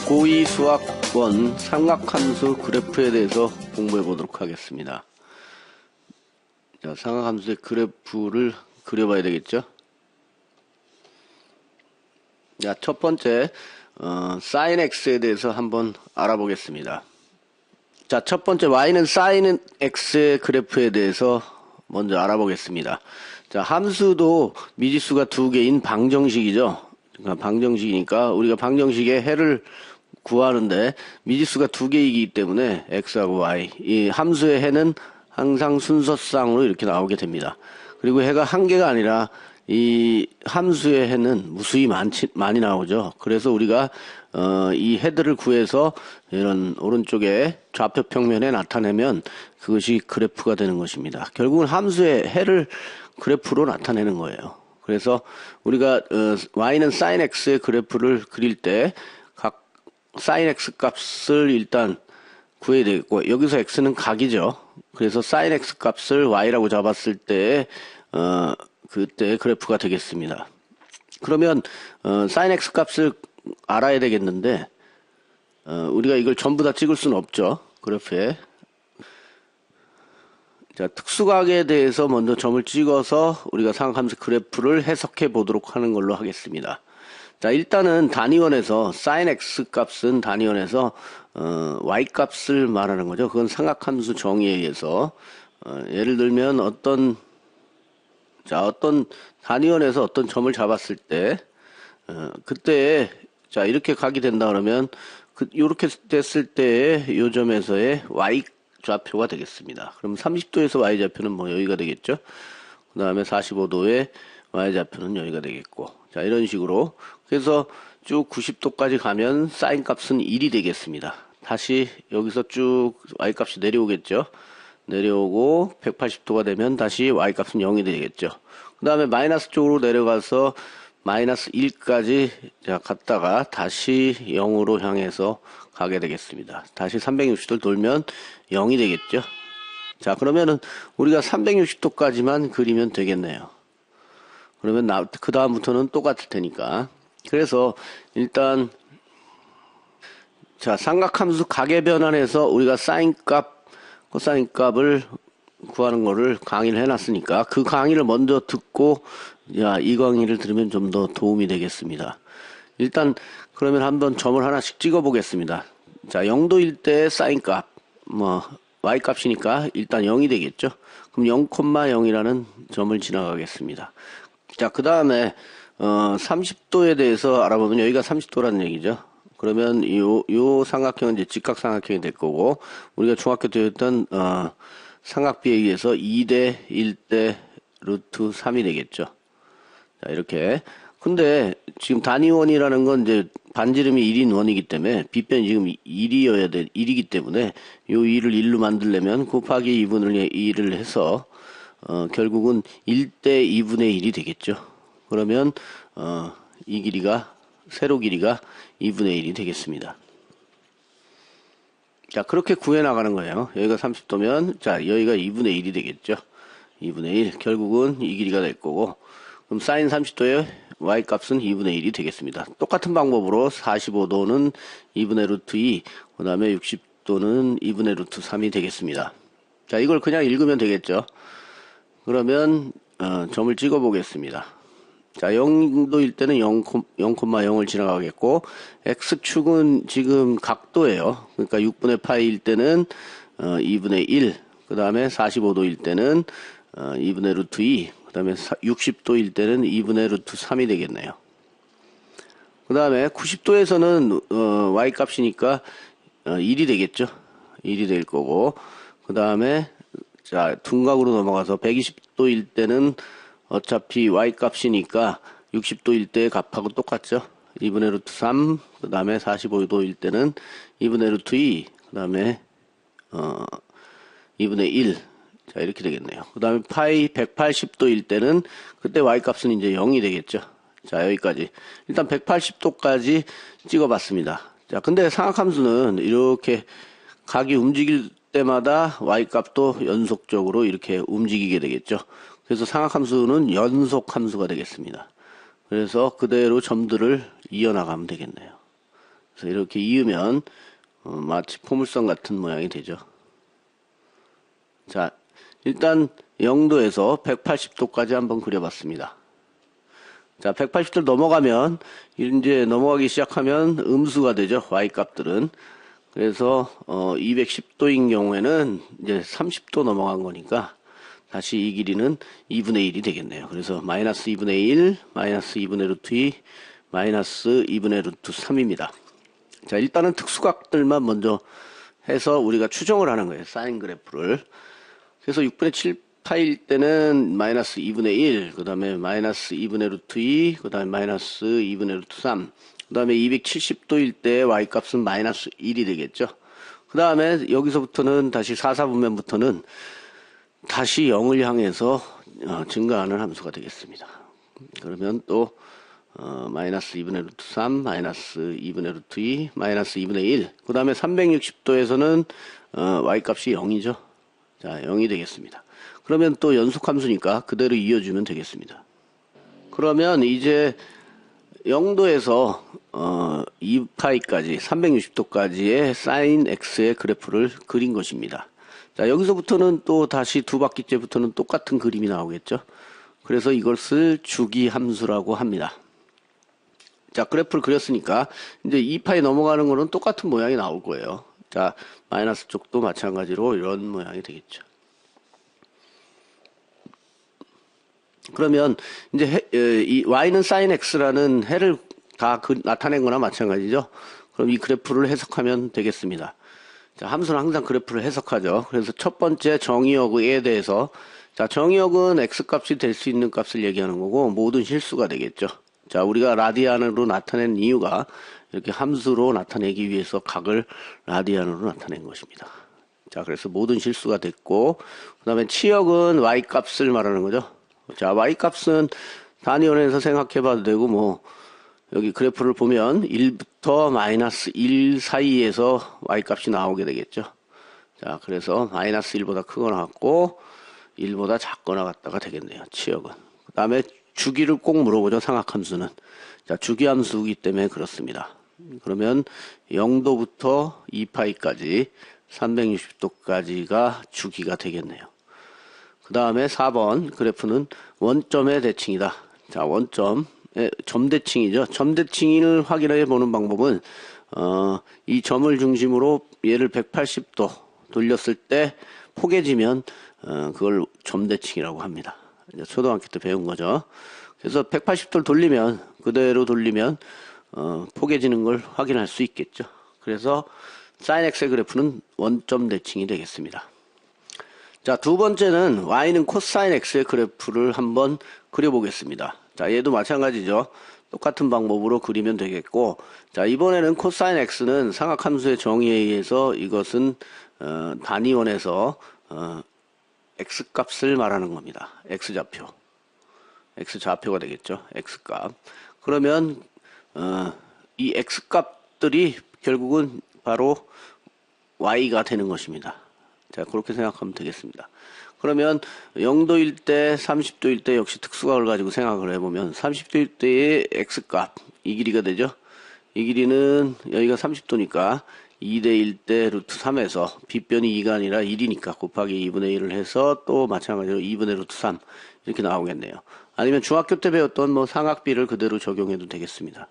고2 수학원 삼각함수 그래프에 대해서 공부해 보도록 하겠습니다. 자, 삼각함수의 그래프를 그려봐야 되겠죠? 자, 첫 번째 sin x에 대해서 한번 알아보겠습니다. 자, 첫 번째 y는 sin x의 그래프에 대해서 먼저 알아보겠습니다. 자, 함수도 미지수가 두 개인 방정식이죠. 그러니까 방정식이니까 우리가 방정식의 해를 구하는데 미지수가 두 개이기 때문에 x하고 y, 이 함수의 해는 항상 순서상으로 이렇게 나오게 됩니다. 그리고 해가 한 개가 아니라 이 함수의 해는 무수히 많이 나오죠. 그래서 우리가 이 해들을 구해서 이런 오른쪽에 좌표 평면에 나타내면 그것이 그래프가 되는 것입니다. 결국은 함수의 해를 그래프로 나타내는 거예요. 그래서 우리가 y는 sin x의 그래프를 그릴 때 각 sin x 값을 일단 구해야 되겠고, 여기서 x는 각이죠. 그래서 sin x 값을 y라고 잡았을 때 그때 그래프가 되겠습니다. 그러면 sin x 값을 알아야 되겠는데 우리가 이걸 전부 다 찍을 수는 없죠, 그래프에. 자, 특수각에 대해서 먼저 점을 찍어서 우리가 삼각함수 그래프를 해석해 보도록 하는 걸로 하겠습니다. 자, 일단은 단위원에서 sin x 값은 단위원에서 y 값을 말하는 거죠. 그건 삼각함수 정의에 의해서 예를 들면 어떤 단위원에서 어떤 점을 잡았을 때 그때 자, 이렇게 각이 된다 그러면 이렇게 됐을 때의 요 점에서의 y 좌표가 되겠습니다. 그럼 30도에서 y좌표는 뭐 여기가 되겠죠. 그 다음에 45도의 y좌표는 여기가 되겠고, 자, 이런 식으로. 그래서 쭉 90도까지 가면 sin 값은 1이 되겠습니다. 다시 여기서 쭉 y 값이 내려오겠죠. 내려오고 180도가 되면 다시 y 값은 0이 되겠죠. 그 다음에 마이너스 쪽으로 내려가서 마이너스 1까지 갔다가 다시 0으로 향해서 가게 되겠습니다. 다시 360도를 돌면 0이 되겠죠. 자, 그러면은 우리가 360도까지만 그리면 되겠네요. 그러면 그 다음부터는 똑같을 테니까. 그래서 일단 자, 삼각함수 각의 변환에서 우리가 sin 값, 코사인 값을 구하는 거를 강의를 해놨으니까 그 강의를 먼저 듣고, 야, 이 강의를 들으면 좀 더 도움이 되겠습니다. 일단 그러면 한번 점을 하나씩 찍어 보겠습니다. 자, 0도일 때 sin 값, y 값이니까 일단 0이 되겠죠. 그럼 0,0이라는 점을 지나가겠습니다. 자, 그 다음에 30도에 대해서 알아보면 여기가 30도라는 얘기죠. 그러면 요 삼각형은 이제 직각삼각형이 될 거고, 우리가 중학교 때 했던 삼각비에 의해서 2대 1대 루트 3이 되겠죠. 자, 이렇게. 근데 지금 단위원이라는 건 이제 반지름이 1인 원이기 때문에 빗변이 지금 1이기 때문에 요 2를 1로 만들려면 곱하기 2분의 1을 해서 결국은 1대 2분의 1이 되겠죠. 그러면 이 길이가, 세로 길이가 2분의 1이 되겠습니다. 자, 그렇게 구해 나가는 거예요. 여기가 30도면 자, 여기가 2분의 1이 되겠죠. 2분의 1. 결국은 이 길이가 될 거고, 그럼 sin 30도의 y 값은 2분의 1이 되겠습니다. 똑같은 방법으로 45도는 2분의 루트 2, 그 다음에 60도는 2분의 루트 3이 되겠습니다. 자, 이걸 그냥 읽으면 되겠죠. 그러면 점을 찍어 보겠습니다. 자, 0도일 때는 0,0을 지나가겠고, x축은 지금 각도예요. 그러니까 6분의 파이일 때는 2분의 1, 그 다음에 45도일 때는 2분의 루트 2, 그 다음에 60도일 때는 2분의 루트 3이 되겠네요. 그 다음에 90도에서는 y 값이니까 1이 되겠죠. 1이 될 거고, 그 다음에 자, 둔각으로 넘어가서 120도일 때는 어차피 y 값이니까 60도일 때의 값하고 똑같죠. 2분의 루트 3, 그 다음에 45도일 때는 2분의 루트 2, 그 다음에 2분의 1. 자, 이렇게 되겠네요. 그 다음에 파이 180도일 때는 그때 y 값은 이제 0이 되겠죠. 자, 여기까지. 일단 180도까지 찍어봤습니다. 자, 근데 삼각함수는 이렇게 각이 움직일 때마다 y 값도 연속적으로 이렇게 움직이게 되겠죠. 그래서 삼각함수는 연속함수가 되겠습니다. 그래서 그대로 점들을 이어나가면 되겠네요. 그래서 이렇게 이으면 마치 포물선 같은 모양이 되죠. 자, 일단 0도에서 180도까지 한번 그려봤습니다. 자, 180도 넘어가면, 이제 넘어가기 시작하면 음수가 되죠. Y 값들은. 그래서, 210도인 경우에는 이제 30도 넘어간 거니까, 다시 이 길이는 2분의 1이 되겠네요. 그래서 마이너스 2분의 1, 마이너스 2분의 루트 2, 마이너스 2분의 루트 3입니다. 자, 일단은 특수각들만 먼저 해서 우리가 추정을 하는 거예요. 사인 그래프를. 그래서 6분의 7 파일 때는 마이너스 2분의 1, 그 다음에 마이너스 2분의 루트 2, 그 다음에 마이너스 2분의 루트 3, 그 다음에 270도일 때 y값은 마이너스 1이 되겠죠. 그 다음에 여기서부터는 다시 4사분면부터는 다시 0을 향해서 증가하는 함수가 되겠습니다. 그러면 또 마이너스 2분의 루트 3, 마이너스 2분의 루트 2, 마이너스 2분의 1, 그 다음에 360도에서는 y값이 0이죠. 자, 0이 되겠습니다. 그러면 또 연속함수니까 그대로 이어주면 되겠습니다. 그러면 이제 0도에서 2파이까지 360도까지의 사인 x의 그래프를 그린 것입니다. 자, 여기서부터는 또 다시 두 바퀴째부터는 똑같은 그림이 나오겠죠. 그래서 이것을 주기함수라고 합니다. 자, 그래프를 그렸으니까 이제 2파이 넘어가는 거는 똑같은 모양이 나올 거예요. 자, 마이너스 쪽도 마찬가지로 이런 모양이 되겠죠. 그러면 이제 이 y는 sin x라는 해를 다 나타낸 거나 마찬가지죠. 그럼 이 그래프를 해석하면 되겠습니다. 자, 함수는 항상 그래프를 해석하죠. 그래서 첫 번째 정의역에 대해서, 자, 정의역은 x값이 될 수 있는 값을 얘기하는 거고 모든 실수가 되겠죠. 자, 우리가 라디안으로 나타낸 이유가 이렇게 함수로 나타내기 위해서 각을 라디안으로 나타낸 것입니다. 자, 그래서 모든 실수가 됐고, 그 다음에 치역은 y값을 말하는 거죠. 자, y값은 단위원에서 생각해 봐도 되고, 뭐, 여기 그래프를 보면 1부터 마이너스 1 사이에서 y값이 나오게 되겠죠. 자, 그래서 마이너스 1보다 크거나 같고 1보다 작거나 같다가 되겠네요. 치역은. 그 다음에 주기를 꼭 물어보죠. 상악함수는. 자, 주기함수이기 때문에 그렇습니다. 그러면 0도부터 2파이까지 360도까지가 주기가 되겠네요. 그 다음에 4번 그래프는 원점의 대칭이다. 자, 원점. 점대칭이죠. 점대칭을 확인해 보는 방법은 이 점을 중심으로 얘를 180도 돌렸을 때 포개지면 그걸 점대칭이라고 합니다. 이제 초등학교 때 배운 거죠. 그래서 180도를 돌리면 그대로 돌리면 포개지는 걸 확인할 수 있겠죠. 그래서 sin x의 그래프는 원점 대칭이 되겠습니다. 자, 두 번째는 y는 코사인 x의 그래프를 한번 그려보겠습니다. 자, 얘도 마찬가지죠. 똑같은 방법으로 그리면 되겠고, 자, 이번에는 코사인 x는 상악함수의 정의에 의해서 이것은 단위원에서 x값을 말하는 겁니다. x좌표가 되겠죠. x값. 그러면 이 x값들이 결국은 바로 y가 되는 것입니다. 자, 그렇게 생각하면 되겠습니다. 그러면 0도일 때, 30도일 때 역시 특수각을 가지고 생각을 해보면 30도일 때의 x값, 이 길이가 되죠. 이 길이는 여기가 30도니까 2대1 때 루트 3에서 빗변이 2가 아니라 1이니까 곱하기 2분의 1을 해서 또 마찬가지로 2분의 루트 3 이렇게 나오겠네요. 아니면 중학교 때 배웠던 뭐 상악비를 그대로 적용해도 되겠습니다.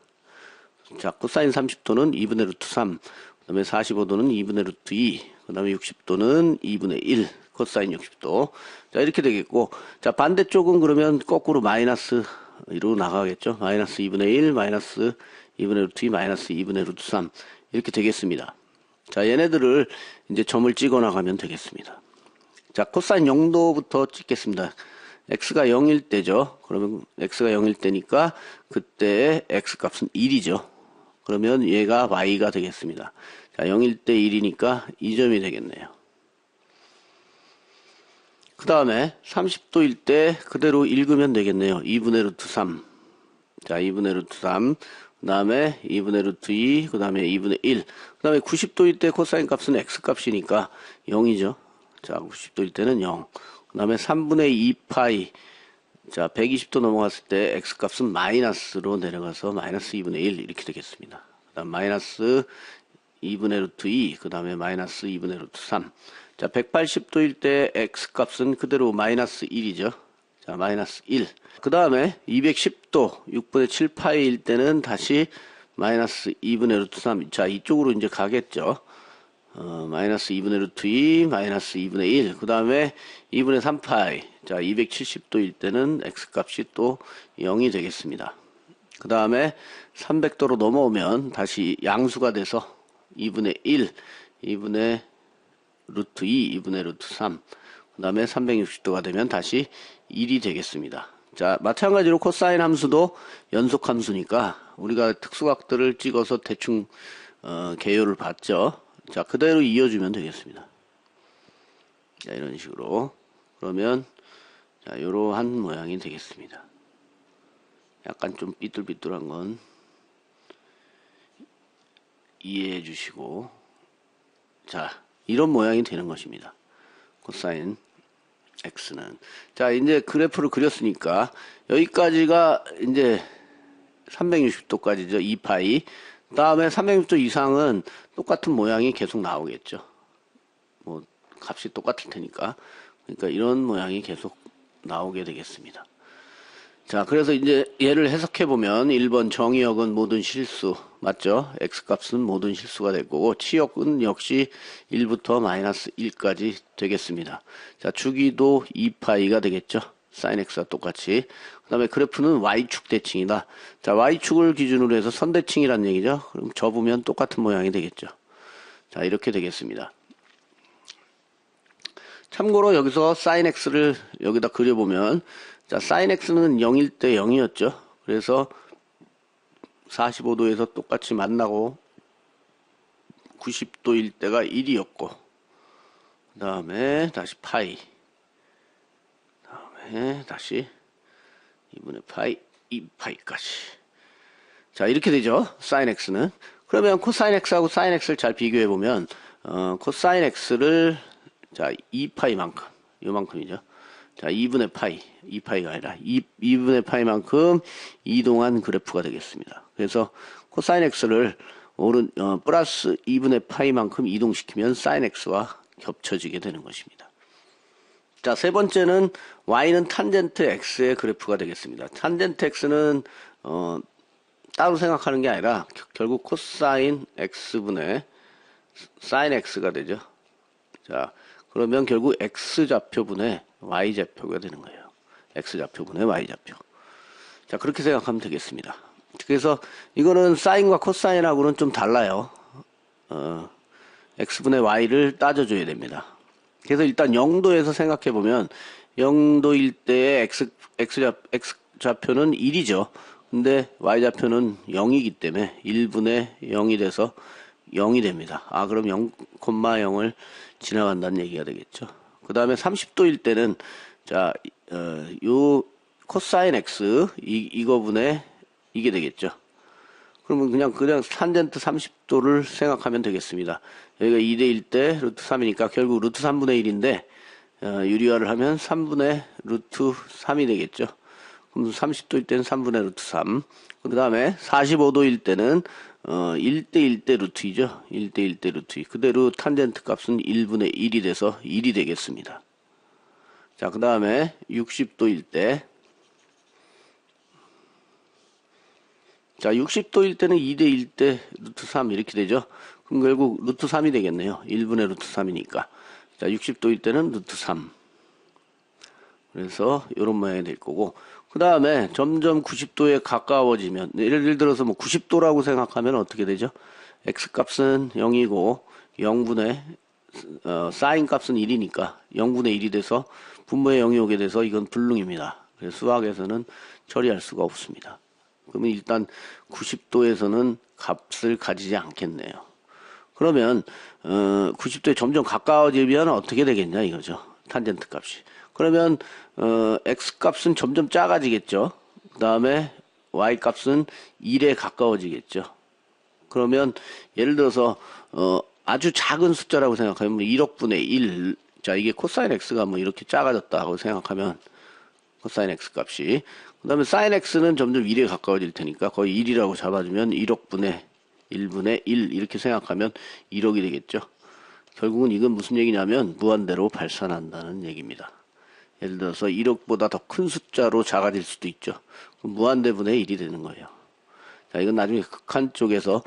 자, 코사인 30도는 2분의 루트 3, 그 다음에 45도는 2분의 루트 2, 그 다음에 60도는 2분의 1, 코사인 60도. 자, 이렇게 되겠고, 자, 반대쪽은 그러면 거꾸로 마이너스로 나가겠죠. 마이너스 2분의 1, 마이너스 2분의 루트 2, 마이너스 2분의 루트 3. 이렇게 되겠습니다. 자, 얘네들을 이제 점을 찍어 나가면 되겠습니다. 자, 코사인 0도부터 찍겠습니다. x가 0일 때죠. 그러면 x가 0일 때니까 그때 x값은 1이죠. 그러면 얘가 y가 되겠습니다. 자, 0일 때 1이니까 이 점이 되겠네요. 그 다음에 30도일 때 그대로 읽으면 되겠네요. 2분의 루트 3. 자, 2분의 루트 3. 그 다음에 2분의 루트 2. 그 다음에 2분의 1. 그 다음에 90도일 때 코사인 값은 x값이니까 0이죠. 자, 90도일 때는 0. 그 다음에 3분의 2파이. 자, 120도 넘어갔을 때 x값은 마이너스로 내려가서 마이너스 2분의 1 이렇게 되겠습니다. 그 그다음 마이너스 2분의 루트 2, 그 다음에 마이너스 2분의 루트 3. 자, 180도일 때 x 값은 그대로 마이너스 1이죠. 자, 마이너스 1. 그 다음에 210도 6분의 7파이일 때는 다시 마이너스 2분의 루트 3. 자, 이쪽으로 이제 가겠죠. 마이너스 2분의 루트 2, 마이너스 2분의 1. 그 다음에 2분의 3파이. 자, 270도일 때는 x 값이 또 0이 되겠습니다. 그 다음에 300도로 넘어오면 다시 양수가 돼서 2분의 1, 2분의 루트 2, 2분의 루트 3. 그 다음에 360도가 되면 다시 1이 되겠습니다. 자, 마찬가지로 코사인 함수도 연속 함수니까 우리가 특수각들을 찍어서 대충 개요를 봤죠. 자, 그대로 이어주면 되겠습니다. 자, 이런 식으로. 그러면 자, 이러한 모양이 되겠습니다. 약간 좀 삐뚤삐뚤한 건 이해해 주시고, 자, 이런 모양이 되는 것입니다. 코사인 x는. 자, 이제 그래프를 그렸으니까 여기까지가 이제 360도까지죠. 2파이. 다음에 360도 이상은 똑같은 모양이 계속 나오겠죠. 뭐 값이 똑같을 테니까. 그러니까 이런 모양이 계속 나오게 되겠습니다. 자, 그래서 이제 얘를 해석해 보면 1번 정의역은 모든 실수 맞죠? x값은 모든 실수가 될 거고 치역은 역시 1부터 마이너스 1까지 되겠습니다. 자, 주기도 2파이가 되겠죠? sin x와 똑같이. 그 다음에 그래프는 y축 대칭이다. 자, y축을 기준으로 해서 선대칭이란 얘기죠. 그럼 접으면 똑같은 모양이 되겠죠. 자, 이렇게 되겠습니다. 참고로 여기서 sin x를 여기다 그려보면, 자, sin x는 0일 때 0이었죠. 그래서 45도에서 똑같이 만나고 90도일 때가 1이었고, 그 다음에 다시 파이, 다음에 다시 2분의 파이, 2파이까지. 자, 이렇게 되죠. sin x는. 그러면 코사인 x하고 sin x를 잘 비교해 보면, 코사인 x를, 자, 2파이만큼, 요만큼이죠. 자, 2분의 파이, 2파이가 아니라 2분의 파이만큼 이동한 그래프가 되겠습니다. 그래서 코사인 x를 플러스 2분의 파이만큼 이동시키면 sin x와 겹쳐지게 되는 것입니다. 자, 세 번째는 y는 탄젠트 x의 그래프가 되겠습니다. 탄젠트 x는 따로 생각하는 게 아니라 결국 코사인 x분의 sin x가 되죠. 자, 그러면 결국 x좌표분의 y좌표가 되는 거예요. x좌표분의 y좌표. 자, 그렇게 생각하면 되겠습니다. 그래서 이거는 사인과 코사인하고는 좀 달라요. x분의 y를 따져줘야 됩니다. 그래서 일단 0도에서 생각해보면 0도일 때의 x좌표는 1이죠. 근데 y좌표는 0이기 때문에 1분의 0이 돼서 0이 됩니다. 아, 그럼 0,0을 지나간다는 얘기가 되겠죠. 그 다음에 30도일 때는, 자, 요 코사인 x, 이거분의 이게 되겠죠. 그러면 그냥 탄젠트 30도를 생각하면 되겠습니다. 여기가 2대1 때 루트 3이니까 결국 루트 3분의 1인데, 유리화를 하면 3분의 루트 3이 되겠죠. 그럼 30도일 때는 3분의 루트 3. 그 다음에 45도일 때는 1대1 때 루트 2죠. 1대1 때 루트 2. 그대로 탄젠트 값은 1분의 1이 돼서 1이 되겠습니다. 자, 그 다음에 60도일 때, 자, 60도일 때는 2대1 때 루트 3 이렇게 되죠. 그럼 결국 루트 3이 되겠네요. 1분의 루트 3이니까. 자, 60도일 때는 루트 3. 그래서 이런 모양이 될 거고, 그 다음에 점점 90도에 가까워지면, 예를 들어서 뭐 90도라고 생각하면 어떻게 되죠? x 값은 0이고 0분의 사인 값은 1이니까 0분의 1이 돼서 분모에 0이 오게 돼서 이건 불능입니다. 그래서 수학에서는 처리할 수가 없습니다. 그러면 일단 90도에서는 값을 가지지 않겠네요. 그러면 90도에 점점 가까워지면 어떻게 되겠냐 이거죠. 탄젠트 값이. 그러면 x 값은 점점 작아지겠죠. 그 다음에 y 값은 1에 가까워지겠죠. 그러면 예를 들어서 아주 작은 숫자라고 생각하면 뭐 1억분의 1. 자, 이게 코사인 x가 뭐 이렇게 작아졌다고 생각하면 코사인 x 값이. 그 다음에 사인 x는 점점 1에 가까워질 테니까 거의 1이라고 잡아주면 1억분의 1분의 1 이렇게 생각하면 1억이 되겠죠. 결국은 이건 무슨 얘기냐면 무한대로 발산한다는 얘기입니다. 예를 들어서 1억보다 더 큰 숫자로 작아질 수도 있죠. 그럼 무한대분의 1이 되는 거예요. 자, 이건 나중에 극한 쪽에서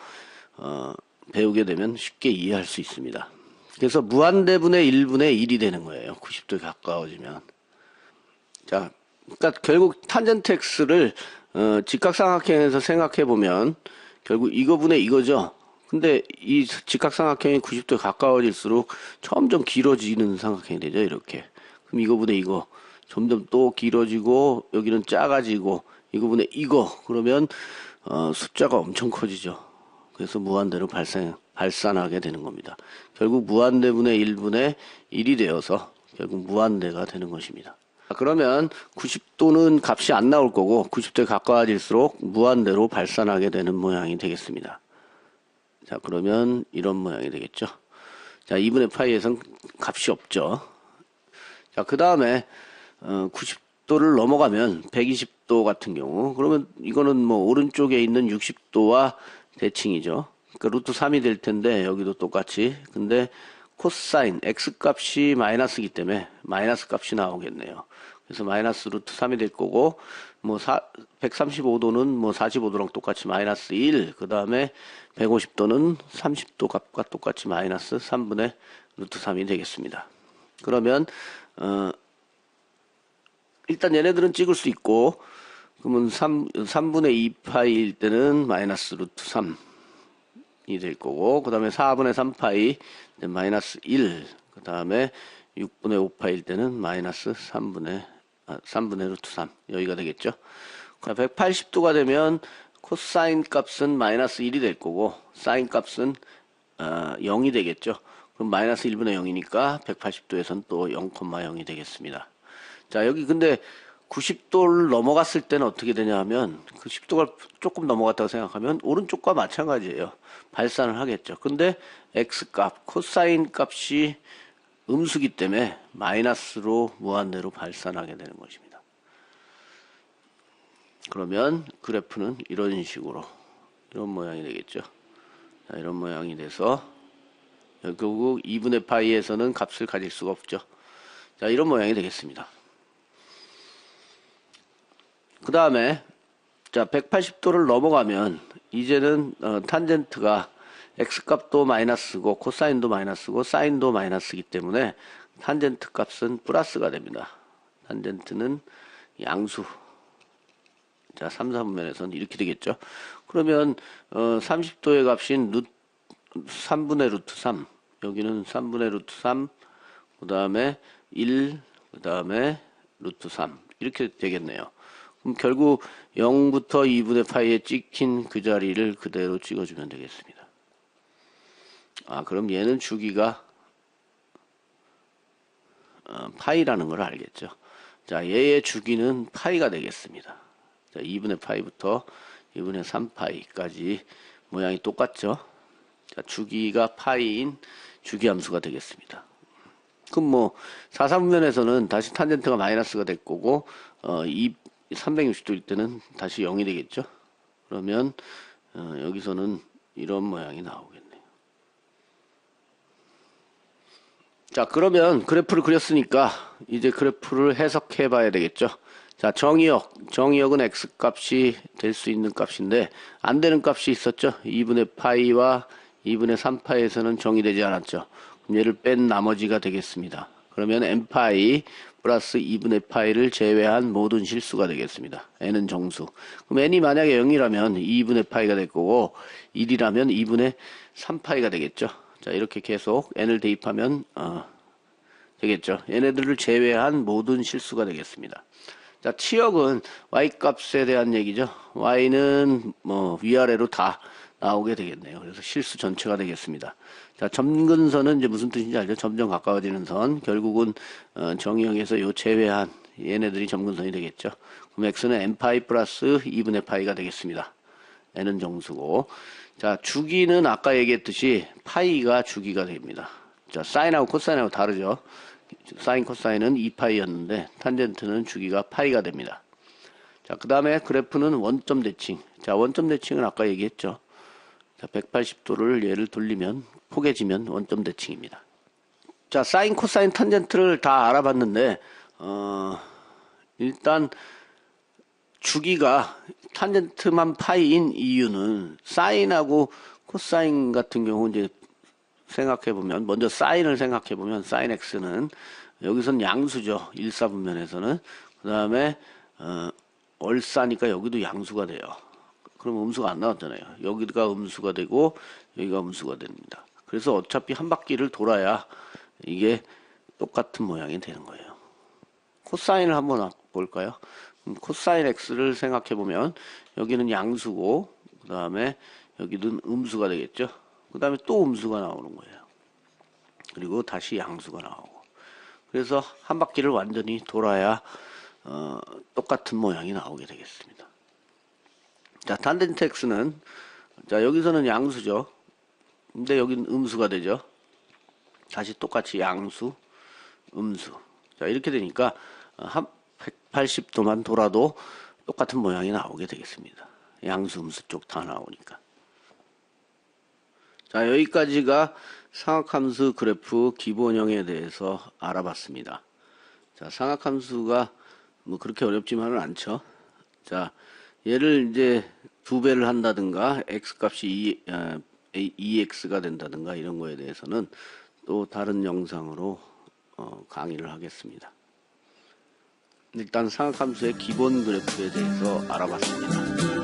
배우게 되면 쉽게 이해할 수 있습니다. 그래서 무한대분의 1분의 1이 되는 거예요. 90도에 가까워지면. 자, 그러니까 결국 탄젠트 x를 직각삼각형에서 생각해 보면 결국 이거분의 이거죠. 근데 이 직각삼각형이 90도에 가까워질수록 점점 길어지는 삼각형이 되죠. 이렇게. 그럼 이거분의 이거 점점 또 길어지고 여기는 작아지고 이거분의 이거 그러면 숫자가 엄청 커지죠. 그래서 무한대로 발산하게 되는 겁니다. 결국 무한대분의 1분의 1이 되어서 결국 무한대가 되는 것입니다. 그러면 90도는 값이 안 나올 거고 90도에 가까워질수록 무한대로 발산하게 되는 모양이 되겠습니다. 자, 그러면 이런 모양이 되겠죠. 자, 2분의 파이에선 값이 없죠. 자, 그 다음에 90도를 넘어가면 120도 같은 경우 그러면 이거는 뭐 오른쪽에 있는 60도와 대칭이죠. 그러니까 루트 3이 될 텐데 여기도 똑같이. 근데 코사인 x 값이 마이너스이기 때문에 마이너스 값이 나오겠네요. 그래서 마이너스 루트 3이 될 거고 뭐 135도는 뭐 45도랑 똑같이 마이너스 1, 그 다음에 150도는 30도 값과 똑같이 마이너스 3분의 루트 3이 되겠습니다. 그러면 일단 얘네들은 찍을 수 있고 그러면 3분의 2파이일 때는 마이너스 루트 3이 될 거고 그 다음에 4분의 3파이 마이너스 1, 그 다음에 6분의 5파일 때는 마이너스 3분의 루트 3 여기가 되겠죠. 180도가 되면 코사인 값은 마이너스 1이 될 거고 사인 값은 0이 되겠죠. 그럼 마이너스 1분의 0이니까 180도에선 또 0,0이 되겠습니다. 자, 여기 근데 90도를 넘어갔을 때는 어떻게 되냐 하면 그 10도가 조금 넘어갔다고 생각하면 오른쪽과 마찬가지예요. 발산을 하겠죠. 근데 x값, 코사인 값이 음수기 때문에 마이너스로 무한대로 발산하게 되는 것입니다. 그러면 그래프는 이런 식으로 이런 모양이 되겠죠. 자, 이런 모양이 돼서 결국 2분의 파이에서는 값을 가질 수가 없죠. 자, 이런 모양이 되겠습니다. 그 다음에 자 180도를 넘어가면 이제는 탄젠트가 x값도 마이너스고 코사인도 마이너스고 사인도 마이너스이기 때문에 탄젠트 값은 플러스가 됩니다. 탄젠트는 양수. 자 3, 4분면에서는 이렇게 되겠죠. 그러면 30도의 값인 3분의 루트 3 여기는 3분의 루트 3 그 다음에 1 그 다음에 루트 3 이렇게 되겠네요. 그럼 결국 0부터 2분의 파이에 찍힌 그 자리를 그대로 찍어주면 되겠습니다. 그럼 얘는 주기가 파이라는 걸 알겠죠. 자, 얘의 주기는 파이가 되겠습니다. 자, 2분의 파이부터 2분의 3파이까지 모양이 똑같죠. 자, 주기가 파이인 주기함수가 되겠습니다. 그럼 뭐 4, 3분면에서는 다시 탄젠트가 마이너스가 될 거고 360도일 때는 다시 0이 되겠죠. 그러면 여기서는 이런 모양이 나오겠네요. 자, 그러면 그래프를 그렸으니까 이제 그래프를 해석해 봐야 되겠죠. 자, 정의역은 x값이 될 수 있는 값인데 안 되는 값이 있었죠. 2분의 파이와 2분의 3파이에서는 정의되지 않았죠. 그럼 얘를 뺀 나머지가 되겠습니다. 그러면 n파이 플러스 2분의 파이를 제외한 모든 실수가 되겠습니다. n은 정수. 그럼 n이 만약에 0이라면 2분의 파이가 될 거고 1이라면 2분의 3파이가 되겠죠. 자, 이렇게 계속 n을 대입하면 되겠죠. 얘네들을 제외한 모든 실수가 되겠습니다. 자, 치역은 y 값에 대한 얘기죠. y는 뭐 위아래로 다 나오게 되겠네요. 그래서 실수 전체가 되겠습니다. 자, 점근선은 이제 무슨 뜻인지 알죠? 점점 가까워지는 선. 결국은 정의역에서 요 제외한 얘네들이 점근선이 되겠죠. 그럼 x는 n파이 플러스 2분의 파이가 되겠습니다. n은 정수고. 자, 주기는 아까 얘기했듯이 파이가 주기가 됩니다. 자, 사인하고 코사인하고 다르죠. 사인 코사인은 2파이였는데 탄젠트는 주기가 파이가 됩니다. 자, 그 다음에 그래프는 원점 대칭. 자, 원점 대칭은 아까 얘기했죠. 자, 180도를 얘를 돌리면 포개지면 원점 대칭입니다. 자, 사인, 코사인, 탄젠트를 다 알아봤는데 일단 주기가 탄젠트만 파이인 이유는 사인하고 코사인 같은 경우 이제 생각해보면, 먼저 사인을 생각해보면 사인 x는 여기선 양수죠. 일사분면에서는. 그 다음에 얼싸니까 여기도 양수가 돼요. 그럼 음수가 안 나왔잖아요. 여기가 음수가 되고 여기가 음수가 됩니다. 그래서 어차피 한 바퀴를 돌아야 이게 똑같은 모양이 되는 거예요. 코사인을 한번 볼까요? 코사인 x를 생각해 보면 여기는 양수고 그 다음에 여기는 음수가 되겠죠. 그 다음에 또 음수가 나오는 거예요. 그리고 다시 양수가 나오고. 그래서 한 바퀴를 완전히 돌아야 똑같은 모양이 나오게 되겠습니다. 자, 탄젠트 x는, 자, 여기서는 양수죠. 근데 여기는 음수가 되죠. 다시 똑같이 양수, 음수. 자, 이렇게 되니까 한 180도만 돌아도 똑같은 모양이 나오게 되겠습니다. 양수, 음수 쪽 다 나오니까. 자, 여기까지가 상악함수 그래프 기본형에 대해서 알아봤습니다. 자, 상악함수가 뭐 그렇게 어렵지만은 않죠. 자, 얘를 이제 2배를 한다든가 x값이 2x가 된다든가 이런 거에 대해서는 또 다른 영상으로 강의를 하겠습니다. 일단 상악함수의 기본 그래프에 대해서 알아봤습니다.